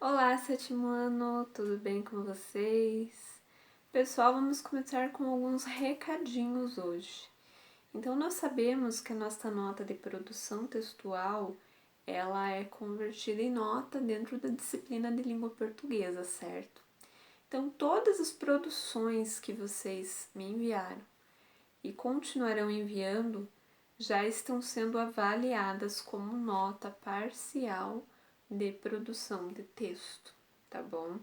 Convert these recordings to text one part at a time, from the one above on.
Olá, sétimo ano, tudo bem com vocês? Pessoal, vamos começar com alguns recadinhos hoje. Então, nós sabemos que a nossa nota de produção textual, ela é convertida em nota dentro da disciplina de língua portuguesa, certo? Então, todas as produções que vocês me enviaram e continuarão enviando já estão sendo avaliadas como nota parcial de produção de texto, tá bom?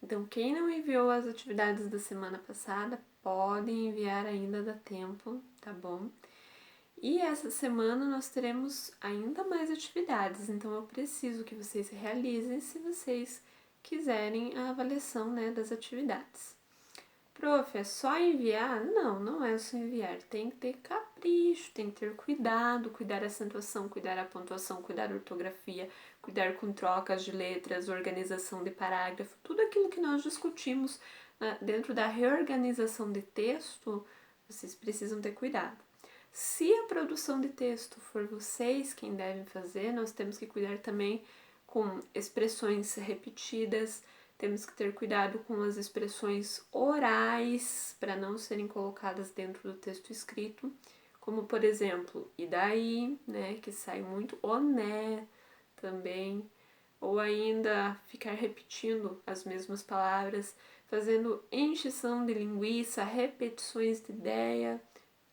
Então, quem não enviou as atividades da semana passada, podem enviar ainda dá tempo, tá bom? E essa semana nós teremos ainda mais atividades, então eu preciso que vocês realizem se vocês quiserem a avaliação, né, das atividades. Prof, é só enviar? Não, não é só enviar. Tem que ter capricho, tem que ter cuidado, cuidar da acentuação, cuidar da pontuação, cuidar da ortografia, cuidar com trocas de letras, organização de parágrafo, tudo aquilo que nós discutimos dentro da reorganização de texto, vocês precisam ter cuidado. Se a produção de texto for vocês quem devem fazer, nós temos que cuidar também com expressões repetidas, temos que ter cuidado com as expressões orais para não serem colocadas dentro do texto escrito, como por exemplo, e daí, né, que sai muito o né também, ou ainda ficar repetindo as mesmas palavras, fazendo encheção de linguiça, repetições de ideia,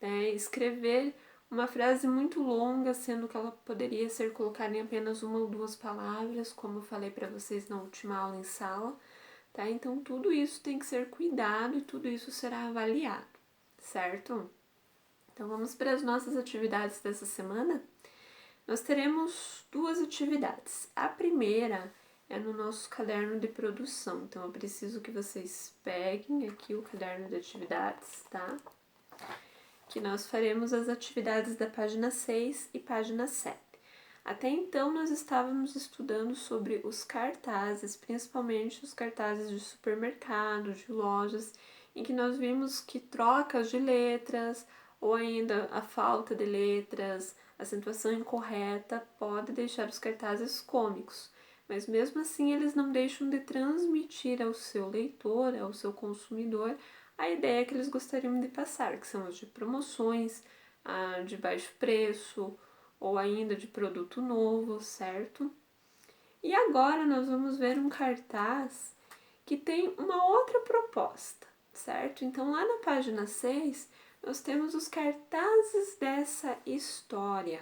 né, escrever uma frase muito longa, sendo que ela poderia ser colocada em apenas uma ou duas palavras, como eu falei para vocês na última aula em sala, tá? Então tudo isso tem que ser cuidado e tudo isso será avaliado, certo? Então vamos para as nossas atividades dessa semana? Nós teremos duas atividades. A primeira é no nosso caderno de produção, então eu preciso que vocês peguem aqui o caderno de atividades, tá? Que nós faremos as atividades da página 6 e página 7. Até então, nós estávamos estudando sobre os cartazes, principalmente os cartazes de supermercado, de lojas, em que nós vimos que trocas de letras ou ainda a falta de letras, acentuação incorreta, pode deixar os cartazes cômicos. Mas mesmo assim, eles não deixam de transmitir ao seu leitor, ao seu consumidor, a ideia que eles gostariam de passar, que são os de promoções, de baixo preço, ou ainda de produto novo, certo? E agora nós vamos ver um cartaz que tem uma outra proposta, certo? Então lá na página 6 nós temos os cartazes dessa história.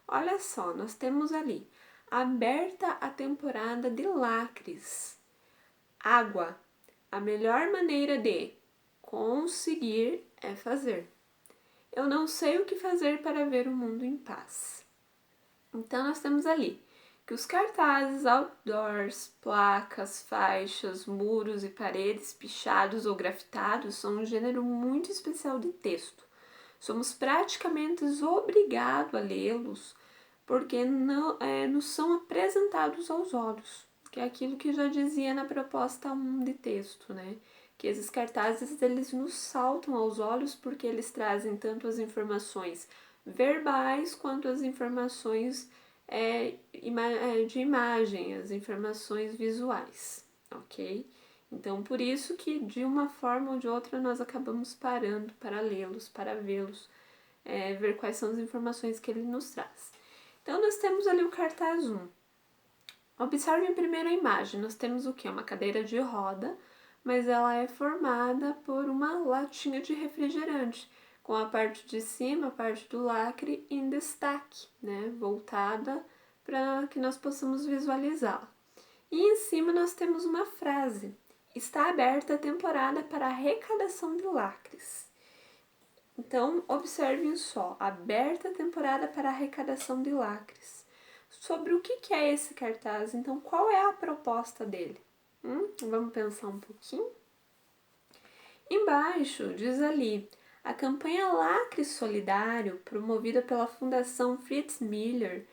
Olha só, nós temos ali: aberta a temporada de lacres. Água. A melhor maneira de conseguir é fazer. Eu não sei o que fazer para ver o mundo em paz. Então, nós temos ali que os cartazes, outdoors, placas, faixas, muros e paredes pichados ou grafitados são um gênero muito especial de texto. Somos praticamente obrigados a lê-los porque não nos são apresentados aos olhos, que é aquilo que já dizia na proposta 1 de texto, né? Que esses cartazes eles nos saltam aos olhos porque eles trazem tanto as informações verbais quanto as informações de imagem, as informações visuais, ok? Então, por isso que de uma forma ou de outra nós acabamos parando para lê-los, para vê-los, ver quais são as informações que ele nos traz. Então, nós temos ali o cartaz 1. Observe a primeira imagem. Nós temos o que? Uma cadeira de roda, mas ela é formada por uma latinha de refrigerante, com a parte de cima, a parte do lacre em destaque, né? Voltada para que nós possamos visualizá-la. E em cima nós temos uma frase: está aberta a temporada para arrecadação de lacres. Então, observem só, aberta a temporada para arrecadação de lacres. Sobre o que é esse cartaz? Então, qual é a proposta dele? Vamos pensar um pouquinho? Embaixo diz ali, a campanha Lacre Solidário, promovida pela Fundação Fritz Miller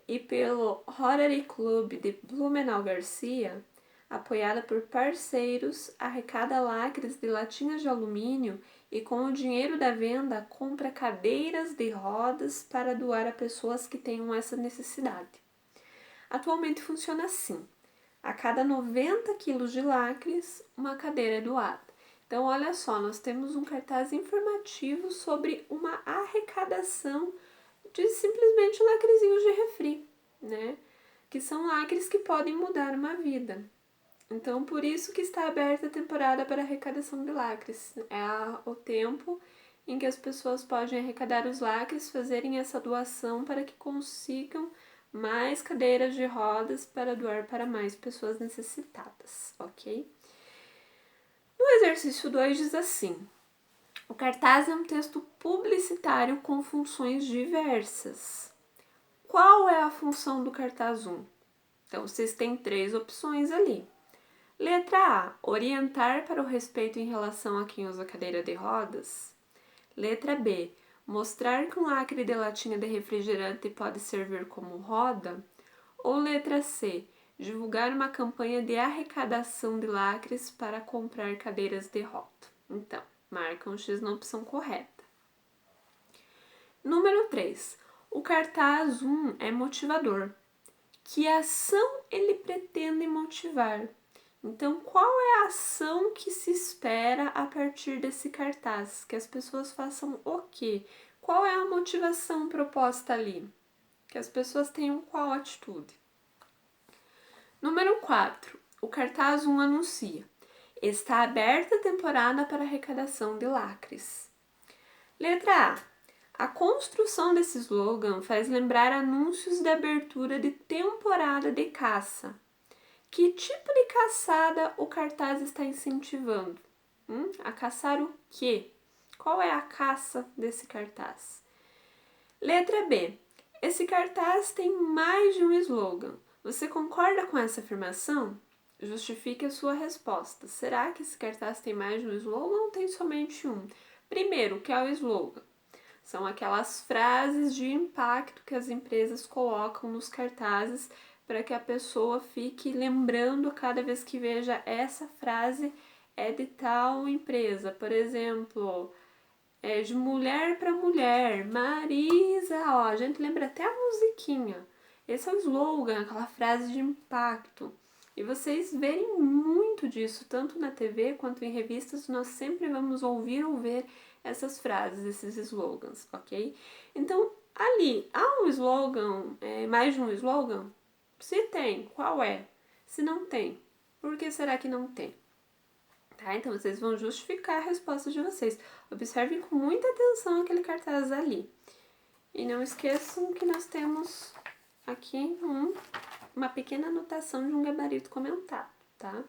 e pelo Rotary Club de Blumenau Garcia, apoiada por parceiros, arrecada lacres de latinhas de alumínio e com o dinheiro da venda compra cadeiras de rodas para doar a pessoas que tenham essa necessidade. Atualmente funciona assim: A cada 90 quilos de lacres, uma cadeira é doada. Então, olha só, nós temos um cartaz informativo sobre uma arrecadação de simplesmente lacrezinhos de refri, né? Que são lacres que podem mudar uma vida. Então, por isso que está aberta a temporada para arrecadação de lacres. É o tempo em que as pessoas podem arrecadar os lacres, fazerem essa doação para que consigam mais cadeiras de rodas para doar para mais pessoas necessitadas, ok? No exercício 2 diz assim: o cartaz é um texto publicitário com funções diversas. Qual é a função do cartaz 1? Então, vocês têm 3 opções ali. Letra A, orientar para o respeito em relação a quem usa cadeira de rodas. Letra B, mostrar que um lacre de latinha de refrigerante pode servir como roda. Ou letra C, divulgar uma campanha de arrecadação de lacres para comprar cadeiras de roda. Então, marca um X na opção correta. Número 3. O cartaz 1 é motivador. Que ação ele pretende motivar? Então, qual é a ação que se espera a partir desse cartaz? Que as pessoas façam o quê? Qual é a motivação proposta ali? Que as pessoas tenham qual atitude? Número 4. O cartaz 1 anuncia: está aberta a temporada para arrecadação de lacres. Letra A. A construção desse slogan faz lembrar anúncios de abertura de temporada de caça. Que tipo de caçada o cartaz está incentivando? A caçar o quê? Qual é a caça desse cartaz? Letra B. Esse cartaz tem mais de um slogan. Você concorda com essa afirmação? Justifique a sua resposta. Será que esse cartaz tem mais de um slogan ou tem somente um? Primeiro, o que é o slogan? São aquelas frases de impacto que as empresas colocam nos cartazes para que a pessoa fique lembrando cada vez que veja essa frase é de tal empresa. Por exemplo, é de mulher para mulher, Marisa, ó, a gente lembra até a musiquinha. Esse é o slogan, aquela frase de impacto. E vocês verem muito disso, tanto na TV quanto em revistas, nós sempre vamos ouvir ou ver essas frases, esses slogans, ok? Então, ali, há um slogan, mais de um slogan? Se tem, qual é? Se não tem, por que será que não tem? Tá? Então, vocês vão justificar a resposta de vocês. Observem com muita atenção aquele cartaz ali. E não esqueçam que nós temos aqui uma pequena anotação de um gabarito comentado, tá?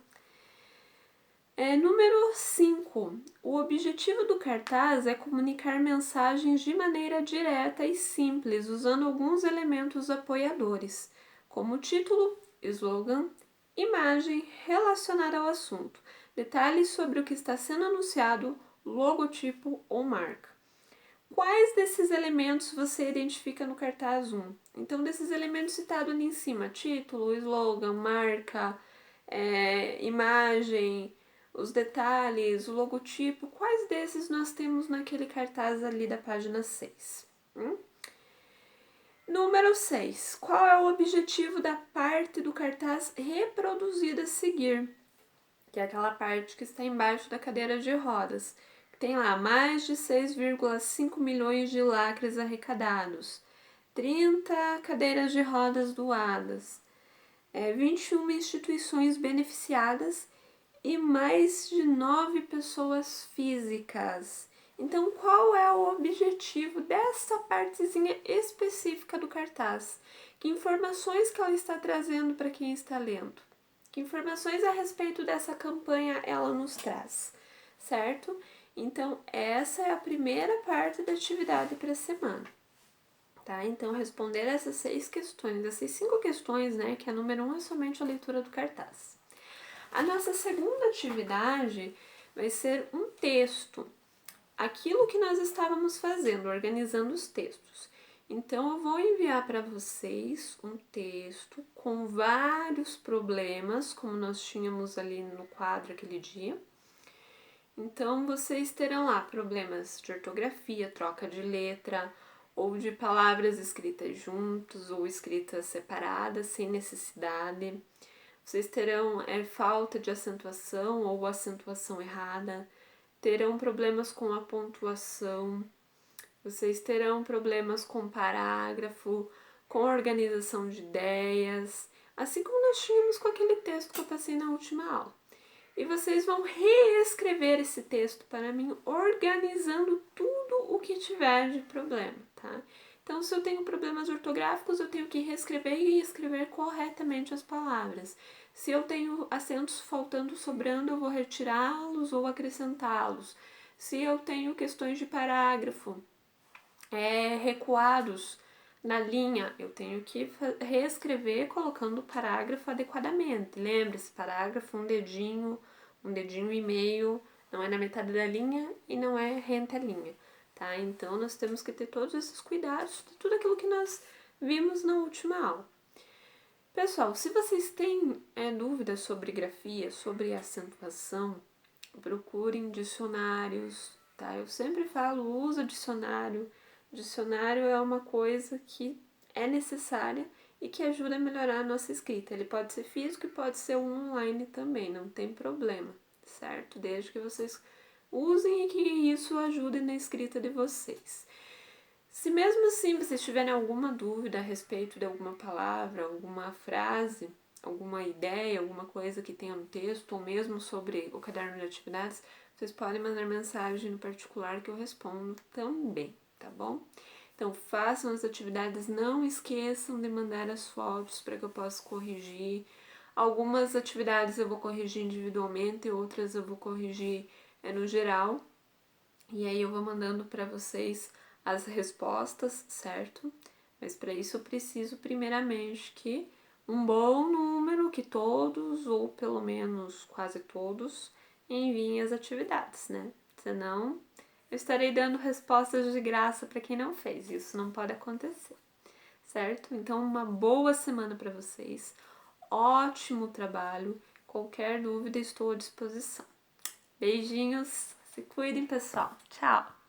Número 5. O objetivo do cartaz é comunicar mensagens de maneira direta e simples, usando alguns elementos apoiadores, como título, slogan, imagem relacionada ao assunto, detalhes sobre o que está sendo anunciado, logotipo ou marca. Quais desses elementos você identifica no cartaz 1? Então, desses elementos citados ali em cima, título, slogan, marca, imagem, os detalhes, o logotipo, quais desses nós temos naquele cartaz ali da página 6? Número 6. Qual é o objetivo da parte do cartaz reproduzida a seguir? Que é aquela parte que está embaixo da cadeira de rodas. Tem lá mais de 6,5 milhões de lacres arrecadados, 30 cadeiras de rodas doadas, 21 instituições beneficiadas e mais de 9 pessoas físicas. Então, qual é o objetivo dessa partezinha específica do cartaz? Que informações que ela está trazendo para quem está lendo? Que informações a respeito dessa campanha ela nos traz, certo? Então, essa é a primeira parte da atividade para a semana, tá? Então, responder essas 6 questões, essas 5 questões, né, que a número 1 é somente a leitura do cartaz. A nossa segunda atividade vai ser um texto, aquilo que nós estávamos fazendo, organizando os textos. Então, eu vou enviar para vocês um texto com vários problemas, como nós tínhamos ali no quadro aquele dia. Então, vocês terão lá problemas de ortografia, troca de letra, ou de palavras escritas juntas ou escritas separadas, sem necessidade. vocês terão falta de acentuação ou acentuação errada, terão problemas com a pontuação, vocês terão problemas com parágrafo, com organização de ideias, assim como nós tínhamos com aquele texto que eu passei na última aula. E vocês vão reescrever esse texto para mim, organizando tudo o que tiver de problema, tá? Então, se eu tenho problemas ortográficos, eu tenho que reescrever e escrever corretamente as palavras. Se eu tenho acentos faltando, sobrando, eu vou retirá-los ou acrescentá-los. Se eu tenho questões de parágrafo recuados na linha, eu tenho que reescrever colocando o parágrafo adequadamente. Lembre-se, parágrafo, um dedinho e meio, não é na metade da linha e não é rente a linha, tá? Então, nós temos que ter todos esses cuidados de tudo aquilo que nós vimos na última aula. Pessoal, se vocês têm dúvidas sobre grafia, sobre acentuação, procurem dicionários, tá? Eu sempre falo, usa dicionário. Dicionário é uma coisa que é necessária e que ajuda a melhorar a nossa escrita. Ele pode ser físico e pode ser online também, não tem problema, certo? Desde que vocês usem e que isso ajude na escrita de vocês. Se mesmo assim vocês tiverem alguma dúvida a respeito de alguma palavra, alguma frase, alguma ideia, alguma coisa que tenha no texto, ou mesmo sobre o caderno de atividades, vocês podem mandar mensagem no particular que eu respondo também, tá bom? Então façam as atividades, não esqueçam de mandar as fotos para que eu possa corrigir. Algumas atividades eu vou corrigir individualmente, outras eu vou corrigir no geral. E aí eu vou mandando para vocês as respostas, certo? Mas para isso eu preciso primeiramente que um bom número, que todos, ou pelo menos quase todos, enviem as atividades, né? Senão eu estarei dando respostas de graça para quem não fez. Isso não pode acontecer, certo? Então, uma boa semana para vocês. Ótimo trabalho. Qualquer dúvida, estou à disposição. Beijinhos. Se cuidem, pessoal. Tchau.